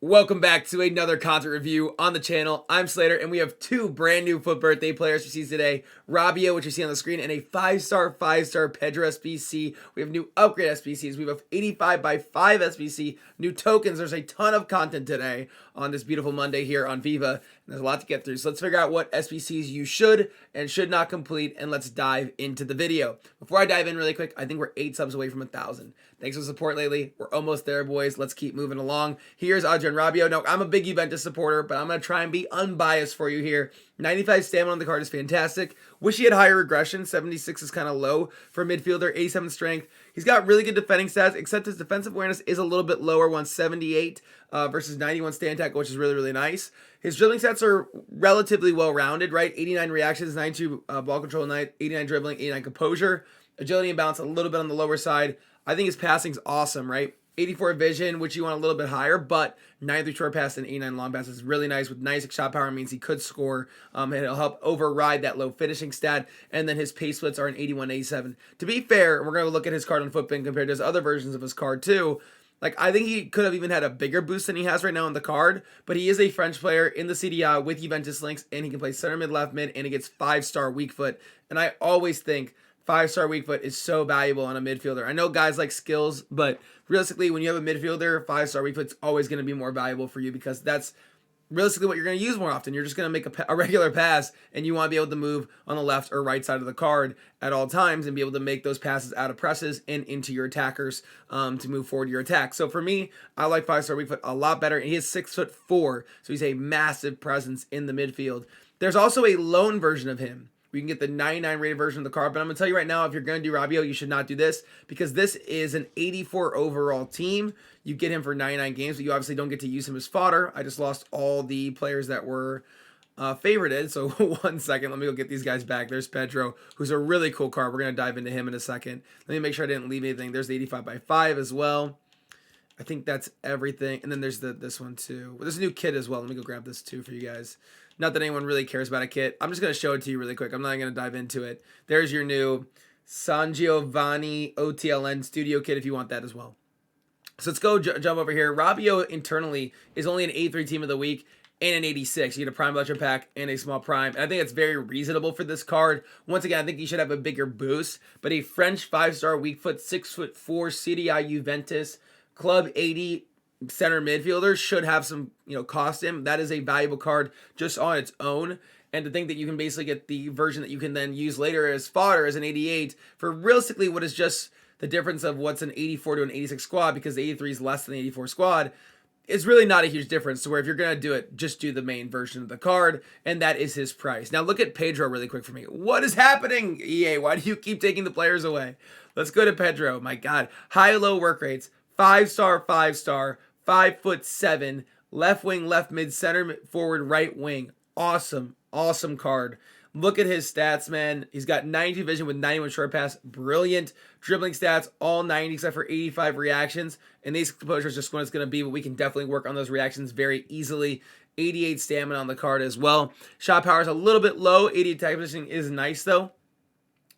Welcome back to another content review on the channel. I'm Slater, and we have two brand new FUT Birthday players to see today. Rabiot, which you see on the screen, and a 5-star Pedro SBC. We have new upgrade SBCs. We have 85 by 5 SBC, new tokens. There's a ton of content today on this beautiful Monday here on FIFA. And there's a lot to get through. So let's figure out what SBCs you should and should not complete, and let's dive into the video. Before I dive in really quick, I think we're 8 subs away from 1,000. Thanks for the support lately. We're almost there, boys. Let's keep moving along. Here's Adrian Rabiot. Now, I'm a big Juventus supporter, but I'm going to try and be unbiased for you here. 95 stamina on the card is fantastic. Wish he had higher regression. 76 is kind of low for a midfielder. 87 strength. He's got really good defending stats, except his defensive awareness is a little bit lower, 178 versus 91 stand tackle, which is really, really nice. His dribbling stats are relatively well-rounded, right? 89 reactions, 92 ball control, 89 dribbling, 89 composure. Agility and balance a little bit on the lower side. I think his passing's awesome, right? 84 vision, which you want a little bit higher, but 93 short pass and 89 long pass is really nice with nice shot power. Means he could score, and it'll help override that low finishing stat. And then his pace splits are an 81, 87. To be fair, we're going to look at his card on FUTBin compared to his other versions of his card too. Like, I think he could have even had a bigger boost than he has right now on the card, but he is a French player in the Serie A with Juventus links, and he can play center mid, left mid, and he gets 5-star weak foot. And I always think 5-star weak foot is so valuable on a midfielder. I know guys like skills, but realistically, when you have a midfielder, 5-star weak foot's always going to be more valuable for you because that's realistically what you're going to use more often. You're just going to make a regular pass, and you want to be able to move on the left or right side of the card at all times and be able to make those passes out of presses and into your attackers to move forward your attack. So for me, I like 5-star weak foot a lot better. And he is 6'4", so he's a massive presence in the midfield. There's also a loan version of him. You can get the 99 rated version of the card, but I'm going to tell you right now, if you're going to do Rabiot, you should not do this because this is an 84 overall team. You get him for 99 games, but you obviously don't get to use him as fodder. I just lost all the players that were favorited, so 1 second. Let me go get these guys back. There's Pedro, who's a really cool card. We're going to dive into him in a second. Let me make sure I didn't leave anything. There's the 85 by 5 as well. I think that's everything. And then there's this one too. There's a new kit as well. Let me go grab this too for you guys. Not that anyone really cares about a kit. I'm just going to show it to you really quick. I'm not going to dive into it. There's your new San Giovanni OTLN studio kit if you want that as well. So let's go jump over here. Rabiot internally is only an 83 team of the week and an 86. You get a prime legend pack and a small prime. And I think it's very reasonable for this card. Once again, I think you should have a bigger boost. But a French 5-star weak foot, 6'4" Serie A Juventus Club 80 center midfielder should have some, cost him. That is a valuable card just on its own. And to think that you can basically get the version that you can then use later as fodder as an 88 for realistically what is just the difference of what's an 84 to an 86 squad, because the 83 is less than the 84 squad. It's really not a huge difference to where if you're going to do it, just do the main version of the card, and that is his price. Now look at Pedro really quick for me. What is happening, EA? Why do you keep taking the players away? Let's go to Pedro. My God. High-low work rates. 5-star, 5-star, 5'7", left wing, left mid, center forward, right wing. Awesome, awesome card. Look at his stats, man. He's got 92 vision with 91 short pass. Brilliant. Dribbling stats, all 90 except for 85 reactions. And these composure is just what it's going to be, but we can definitely work on those reactions very easily. 88 stamina on the card as well. Shot power is a little bit low. 88 attack positioning is nice, though.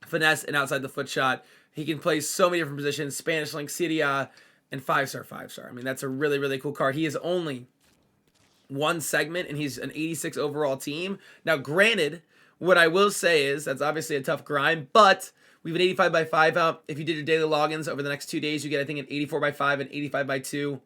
Finesse and outside the foot shot. He can play so many different positions. Spanish link, Serie A, and 5-star, 5-star. I mean, that's a really, really cool card. He is only one segment, and he's an 86 overall team. Now, granted, what I will say is that's obviously a tough grind, but we have an 85 by 5 out. If you did your daily logins over the next 2 days, you get, I think, an 84 by 5 and 85 by 2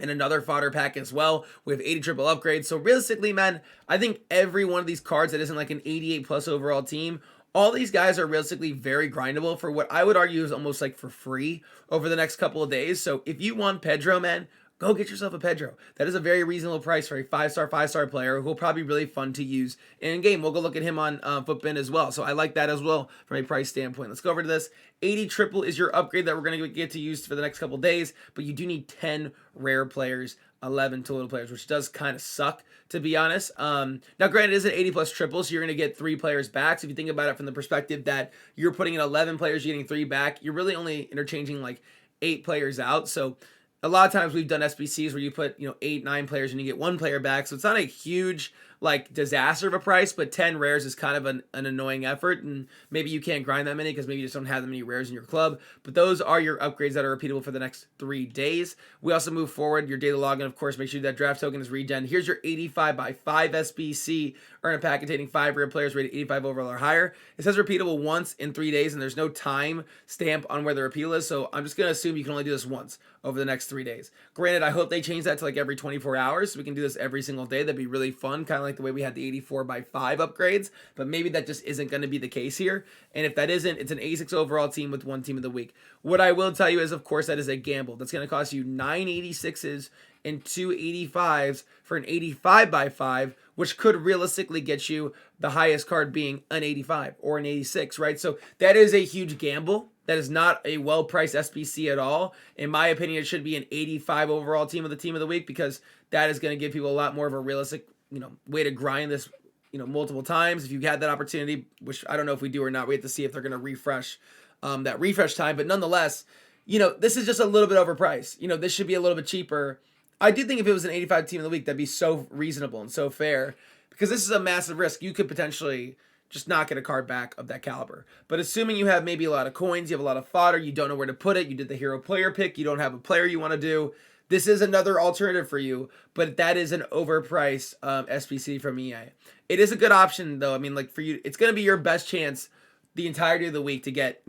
and another fodder pack as well. We have 80 triple upgrades. So realistically, man, I think every one of these cards that isn't like an 88 plus overall team, all these guys are realistically very grindable for what I would argue is almost like for free over the next couple of days. So if you want Pedro, man, go get yourself a Pedro. That is a very reasonable price for a 5-star player who will probably be really fun to use in game. We'll go look at him on FUTBin as well. So I like that as well from a price standpoint. Let's go over to this. 80 triple is your upgrade that we're going to get to use for the next couple of days, but you do need 10 rare players, 11 total players, which does kind of suck, to be honest. Now, granted, it is an 80 plus triple, so you're going to get 3 players back. So if you think about it from the perspective that you're putting in 11 players, you're getting 3 back, you're really only interchanging like 8 players out. So a lot of times we've done SBCs where you put, 8, 9 players and you get 1 player back. So it's not a huge like disaster of a price, but 10 rares is kind of an annoying effort, and maybe you can't grind that many because maybe you just don't have that many rares in your club. But those are your upgrades that are repeatable for the next 3 days. We also move forward your daily login. Of course, make sure that draft token is regen. Here's your 85/5 SBC. Earn a pack containing 5 rare players rated 85 overall or higher. It says repeatable once in 3 days, and there's no time stamp on where the repeal is, so I'm just going to assume you can only do this once over the next 3 days. Granted, I hope they change that to like every 24 hours so we can do this every single day. That'd be really fun, kind of like the way we had the 84/5 upgrades, but maybe that just isn't going to be the case here. And if that isn't, it's an 86 overall team with 1 team of the week. What I will tell you is, of course, that is a gamble. That's going to cost you 9 86s and 2 85s for an 85/5, which could realistically get you the highest card being an 85 or an 86, right? So that is a huge gamble. That is not a well-priced SBC at all. In my opinion, it should be an 85 overall team of the week, because that is going to give people a lot more of a realistic, way to grind this, multiple times. If you had that opportunity, which I don't know if we do or not, we have to see if they're going to refresh that refresh time. But nonetheless, this is just a little bit overpriced. This should be a little bit cheaper. I do think if it was an 85 team of the week, that'd be so reasonable and so fair, because this is a massive risk. You could potentially just not get a card back of that caliber. But assuming you have maybe a lot of coins, you have a lot of fodder, you don't know where to put it, you did the hero player pick, you don't have a player you want to do, this is another alternative for you, but that is an overpriced SBC from EA. It is a good option, though. I mean, like, for you, it's going to be your best chance the entirety of the week to get,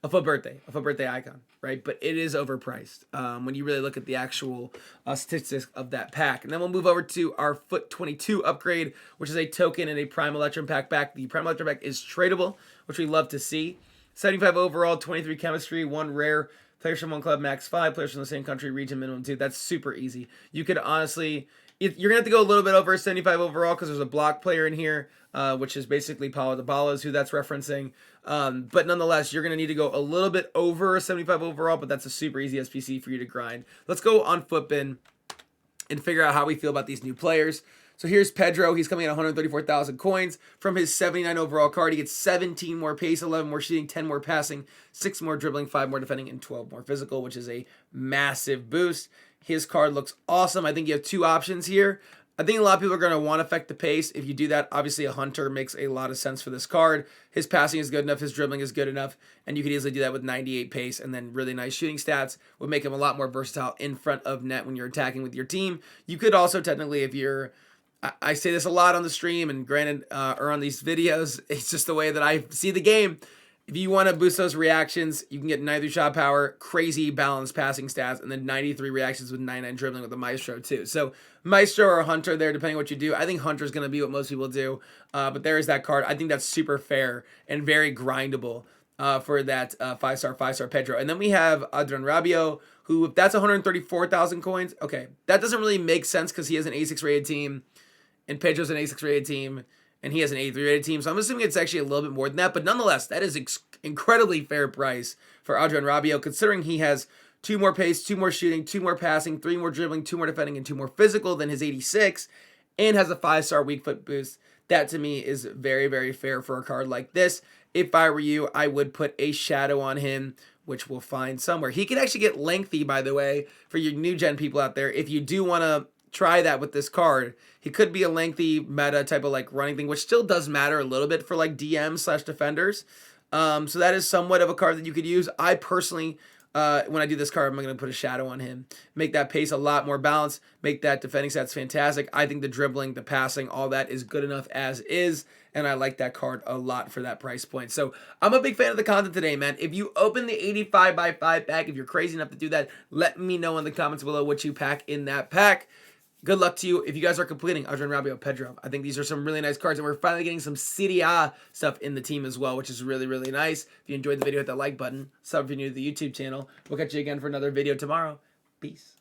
a FUT Birthday icon, right? But it is overpriced when you really look at the actual statistics of that pack. And then we'll move over to our FUT 22 upgrade, which is a token and a Prime Electrum pack back. The Prime Electrum pack is tradable, which we love to see. 75 overall, 23 chemistry, 1 rare. Players from 1 club, max 5. Players from the same country, region, minimum 2. That's super easy. You could honestly, you're going to have to go a little bit over 75 overall because there's a block player in here, which is basically Paulo Dybala is who that's referencing. But nonetheless, you're going to need to go a little bit over 75 overall, but that's a super easy SPC for you to grind. Let's go on FUTBin and figure out how we feel about these new players. So here's Pedro. He's coming at 134,000 coins. From his 79 overall card, he gets 17 more pace, 11 more shooting, 10 more passing, 6 more dribbling, 5 more defending, and 12 more physical, which is a massive boost. His card looks awesome. I think you have 2 options here. I think a lot of people are going to want to affect the pace. If you do that, obviously a hunter makes a lot of sense for this card. His passing is good enough. His dribbling is good enough. And you could easily do that with 98 pace, and then really nice shooting stats would make him a lot more versatile in front of net when you're attacking with your team. You could also technically, if you're, I say this a lot on the stream, and granted, or on these videos, it's just the way that I see the game. If you want to boost those reactions, you can get 93 shot power, crazy balanced passing stats, and then 93 reactions with 99 dribbling with the Maestro too. So Maestro or Hunter there, depending on what you do. I think Hunter is going to be what most people do, but there is that card. I think that's super fair and very grindable for that 5-star Pedro. And then we have Adrian Rabiot, who, if that's 134,000 coins, okay, that doesn't really make sense because he has an A6 rated team, and Pedro's an A6 rated team, and he has an 83 rated team. So I'm assuming it's actually a little bit more than that. But nonetheless, that is incredibly fair price for Adrian Rabiot, considering he has 2 more pace, 2 more shooting, 2 more passing, 3 more dribbling, 2 more defending, and 2 more physical than his 86, and has a 5-star weak foot boost. That to me is very, very fair for a card like this. If I were you, I would put a shadow on him, which we'll find somewhere. He can actually get lengthy, by the way, for your new gen people out there. If you do want to try that with this card, he could be a lengthy meta type of like running thing, which still does matter a little bit for like DM/defenders. So that is somewhat of a card that you could use. I personally, when I do this card, I'm going to put a shadow on him, make that pace a lot more balanced, make that defending stats fantastic. I think the dribbling, the passing, all that is good enough as is, and I like that card a lot for that price point. So I'm a big fan of the content today, man. If you open the 85/5 pack, if you're crazy enough to do that, let me know in the comments below what you pack in that pack. Good luck to you if you guys are completing Adrian Rabiot Pedro. I think these are some really nice cards, and we're finally getting some Serie A stuff in the team as well, which is really, really nice. If you enjoyed the video, hit that like button. Sub if you're new to the YouTube channel. We'll catch you again for another video tomorrow. Peace.